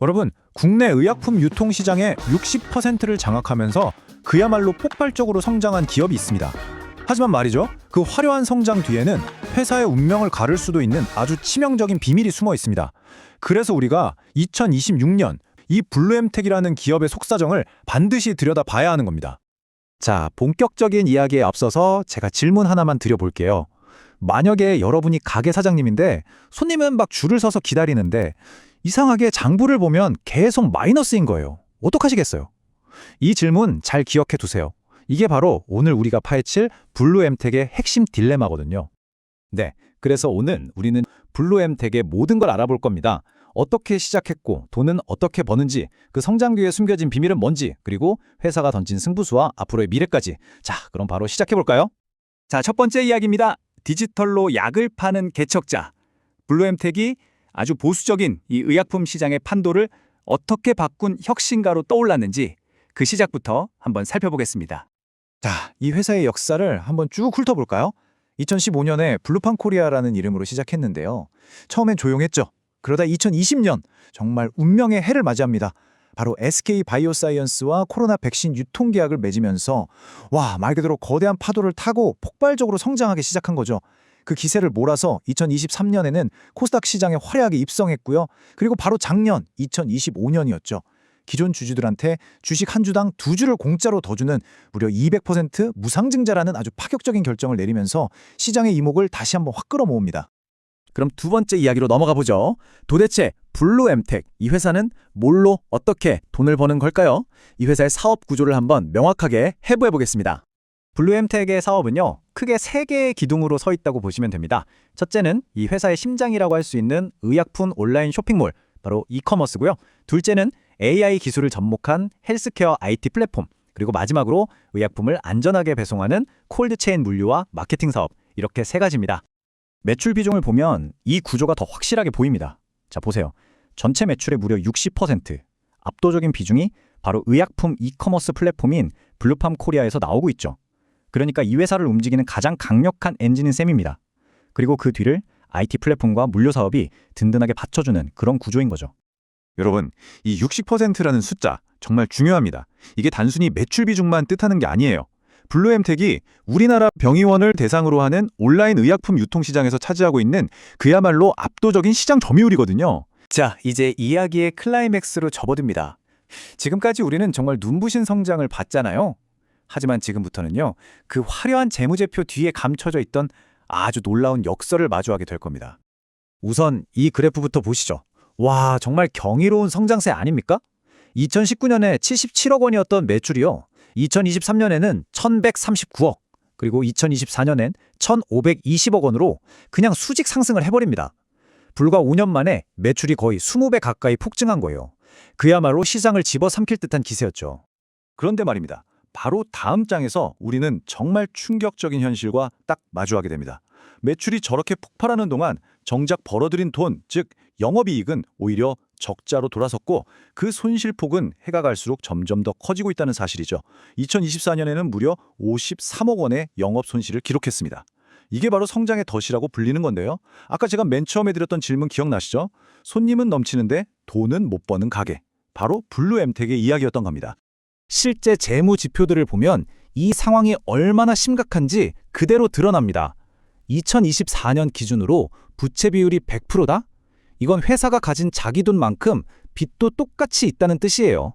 여러분, 국내 의약품 유통 시장의 60%를 장악하면서 그야말로 폭발적으로 성장한 기업이 있습니다. 하지만 말이죠, 그 화려한 성장 뒤에는 회사의 운명을 가를 수도 있는 아주 치명적인 비밀이 숨어 있습니다. 그래서 우리가 2026년 이 블루엠텍이라는 기업의 속사정을 반드시 들여다봐야 하는 겁니다. 자, 본격적인 이야기에 앞서서 제가 질문 하나만 드려볼게요. 만약에 여러분이 가게 사장님인데 손님은 막 줄을 서서 기다리는데 이상하게 장부를 보면 계속 마이너스인 거예요. 어떡하시겠어요? 이 질문 잘 기억해 두세요. 이게 바로 오늘 우리가 파헤칠 블루엠텍의 핵심 딜레마거든요. 네, 그래서 오늘 우리는 블루엠텍의 모든 걸 알아볼 겁니다. 어떻게 시작했고 돈은 어떻게 버는지, 그 성장 뒤에 숨겨진 비밀은 뭔지, 그리고 회사가 던진 승부수와 앞으로의 미래까지. 자, 그럼 바로 시작해볼까요? 자, 첫 번째 이야기입니다. 디지털로 약을 파는 개척자. 블루엠텍이 아주 보수적인 이 의약품 시장의 판도를 어떻게 바꾼 혁신가로 떠올랐는지 그 시작부터 한번 살펴보겠습니다. 자, 이 회사의 역사를 한번 쭉 훑어볼까요? 2015년에 블루팜 코리아라는 이름으로 시작했는데요. 처음엔 조용했죠. 그러다 2020년 정말 운명의 해를 맞이합니다. 바로 SK 바이오사이언스와 코로나 백신 유통 계약을 맺으면서 말 그대로 거대한 파도를 타고 폭발적으로 성장하기 시작한 거죠. 그 기세를 몰아서 2023년에는 코스닥 시장에 화려하게 입성했고요. 그리고 바로 작년 2025년이었죠. 기존 주주들한테 주식 한 주당 2주를 공짜로 더 주는 무려 200% 무상증자라는 아주 파격적인 결정을 내리면서 시장의 이목을 다시 한번 확 끌어모읍니다. 그럼 두 번째 이야기로 넘어가 보죠. 도대체 블루엠텍, 이 회사는 뭘로 어떻게 돈을 버는 걸까요? 이 회사의 사업 구조를 한번 명확하게 해부해 보겠습니다. 블루엠텍의 사업은요, 크게 3개의 기둥으로 서 있다고 보시면 됩니다. 첫째는 이 회사의 심장이라고 할 수 있는 의약품 온라인 쇼핑몰, 바로 이커머스고요. 둘째는 AI 기술을 접목한 헬스케어 IT 플랫폼, 그리고 마지막으로 의약품을 안전하게 배송하는 콜드체인 물류와 마케팅 사업, 이렇게 3가지입니다. 매출 비중을 보면 이 구조가 더 확실하게 보입니다. 자, 보세요. 전체 매출의 무려 60%, 압도적인 비중이 바로 의약품 이커머스 플랫폼인 블루팜 코리아에서 나오고 있죠. 그러니까 이 회사를 움직이는 가장 강력한 엔진인 셈입니다. 그리고 그 뒤를 IT 플랫폼과 물류 사업이 든든하게 받쳐주는 그런 구조인 거죠. 여러분, 이 60%라는 숫자 정말 중요합니다. 이게 단순히 매출 비중만 뜻하는 게 아니에요. 블루엠텍이 우리나라 병의원을 대상으로 하는 온라인 의약품 유통시장에서 차지하고 있는 그야말로 압도적인 시장 점유율이거든요. 자, 이제 이야기의 클라이맥스로 접어듭니다. 지금까지 우리는 정말 눈부신 성장을 봤잖아요. 하지만 지금부터는요, 그 화려한 재무제표 뒤에 감춰져 있던 아주 놀라운 역설을 마주하게 될 겁니다. 우선 이 그래프부터 보시죠. 정말 경이로운 성장세 아닙니까? 2019년에 77억 원이었던 매출이요, 2023년에는 1139억, 그리고 2024년엔 1520억 원으로 그냥 수직 상승을 해버립니다. 불과 5년 만에 매출이 거의 20배 가까이 폭증한 거예요. 그야말로 시장을 집어삼킬 듯한 기세였죠. 그런데 말입니다. 바로 다음 장에서 우리는 정말 충격적인 현실과 딱 마주하게 됩니다. 매출이 저렇게 폭발하는 동안 정작 벌어들인 돈, 즉 영업이익은 오히려 적자로 돌아섰고 그 손실폭은 해가 갈수록 점점 더 커지고 있다는 사실이죠. 2024년에는 무려 53억 원의 영업 손실을 기록했습니다. 이게 바로 성장의 덫이라고 불리는 건데요. 아까 제가 맨 처음에 드렸던 질문 기억나시죠? 손님은 넘치는데 돈은 못 버는 가게. 바로 블루엠텍의 이야기였던 겁니다. 실제 재무 지표들을 보면 이 상황이 얼마나 심각한지 그대로 드러납니다. 2024년 기준으로 부채 비율이 100%다? 이건 회사가 가진 자기 돈만큼 빚도 똑같이 있다는 뜻이에요.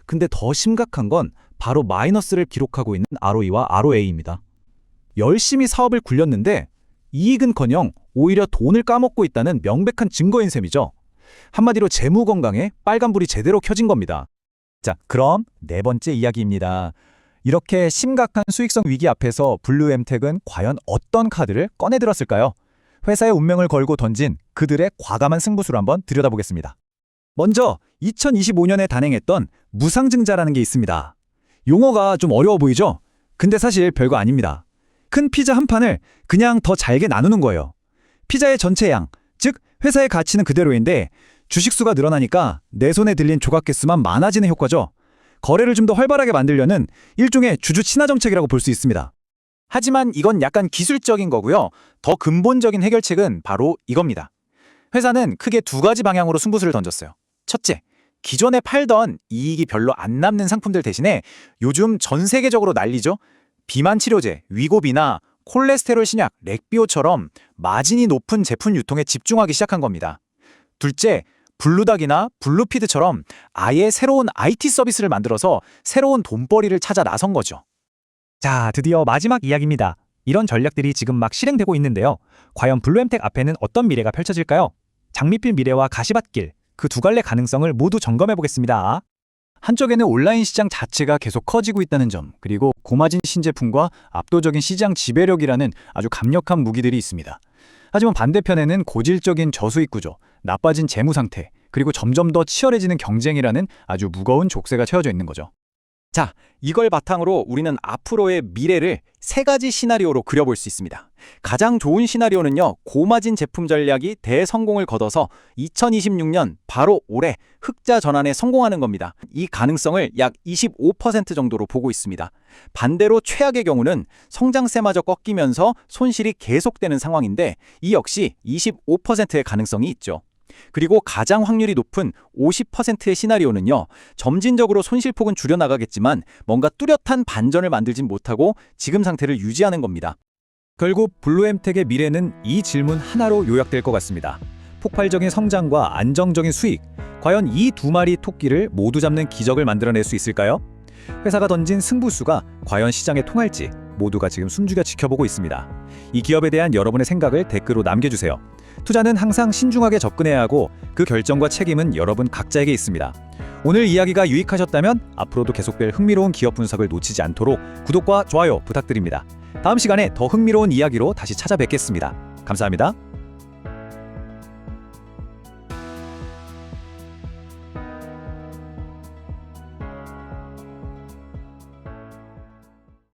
근데 더 심각한 건 바로 마이너스를 기록하고 있는 ROE와 ROA입니다. 열심히 사업을 굴렸는데 이익은커녕 오히려 돈을 까먹고 있다는 명백한 증거인 셈이죠. 한마디로 재무 건강에 빨간불이 제대로 켜진 겁니다. 자, 그럼 네 번째 이야기입니다. 이렇게 심각한 수익성 위기 앞에서 블루엠텍은 과연 어떤 카드를 꺼내들었을까요? 회사의 운명을 걸고 던진 그들의 과감한 승부수를 한번 들여다보겠습니다. 먼저 2025년에 단행했던 무상증자라는 게 있습니다. 용어가 좀 어려워 보이죠? 근데 사실 별거 아닙니다. 큰 피자 한 판을 그냥 더 잘게 나누는 거예요. 피자의 전체 양, 즉 회사의 가치는 그대로인데 주식수가 늘어나니까 내 손에 들린 조각 개수만 많아지는 효과죠. 거래를 좀 더 활발하게 만들려는 일종의 주주 친화 정책이라고 볼 수 있습니다. 하지만 이건 약간 기술적인 거고요. 더 근본적인 해결책은 바로 이겁니다. 회사는 크게 2가지 방향으로 승부수를 던졌어요. 첫째, 기존에 팔던 이익이 별로 안 남는 상품들 대신에 요즘 전 세계적으로 난리죠. 비만 치료제, 위고비나 콜레스테롤 신약, 렉비오처럼 마진이 높은 제품 유통에 집중하기 시작한 겁니다. 둘째, 블루닥이나 블루피드처럼 아예 새로운 IT 서비스를 만들어서 새로운 돈벌이를 찾아 나선 거죠. 자, 드디어 마지막 이야기입니다. 이런 전략들이 지금 막 실행되고 있는데요. 과연 블루엠텍 앞에는 어떤 미래가 펼쳐질까요? 장미필 미래와 가시밭길, 그 두 갈래 가능성을 모두 점검해 보겠습니다. 한쪽에는 온라인 시장 자체가 계속 커지고 있다는 점, 그리고 고마진 신제품과 압도적인 시장 지배력이라는 아주 강력한 무기들이 있습니다. 하지만 반대편에는 고질적인 저수익 구조, 나빠진 재무 상태, 그리고 점점 더 치열해지는 경쟁이라는 아주 무거운 족쇄가 채워져 있는 거죠. 자, 이걸 바탕으로 우리는 앞으로의 미래를 세 가지 시나리오로 그려볼 수 있습니다. 가장 좋은 시나리오는요, 고마진 제품 전략이 대성공을 거둬서 2026년 바로 올해 흑자 전환에 성공하는 겁니다. 이 가능성을 약 25% 정도로 보고 있습니다. 반대로 최악의 경우는 성장세마저 꺾이면서 손실이 계속되는 상황인데 이 역시 25%의 가능성이 있죠. 그리고 가장 확률이 높은 50%의 시나리오는요, 점진적으로 손실폭은 줄여나가겠지만 뭔가 뚜렷한 반전을 만들진 못하고 지금 상태를 유지하는 겁니다. 결국 블루엠텍의 미래는 이 질문 하나로 요약될 것 같습니다. 폭발적인 성장과 안정적인 수익, 과연 이 두 마리 토끼를 모두 잡는 기적을 만들어낼 수 있을까요? 회사가 던진 승부수가 과연 시장에 통할지 모두가 지금 숨죽여 지켜보고 있습니다. 이 기업에 대한 여러분의 생각을 댓글로 남겨주세요. 투자는 항상 신중하게 접근해야 하고 그 결정과 책임은 여러분 각자에게 있습니다. 오늘 이야기가 유익하셨다면 앞으로도 계속될 흥미로운 기업 분석을 놓치지 않도록 구독과 좋아요 부탁드립니다. 다음 시간에 더 흥미로운 이야기로 다시 찾아뵙겠습니다. 감사합니다.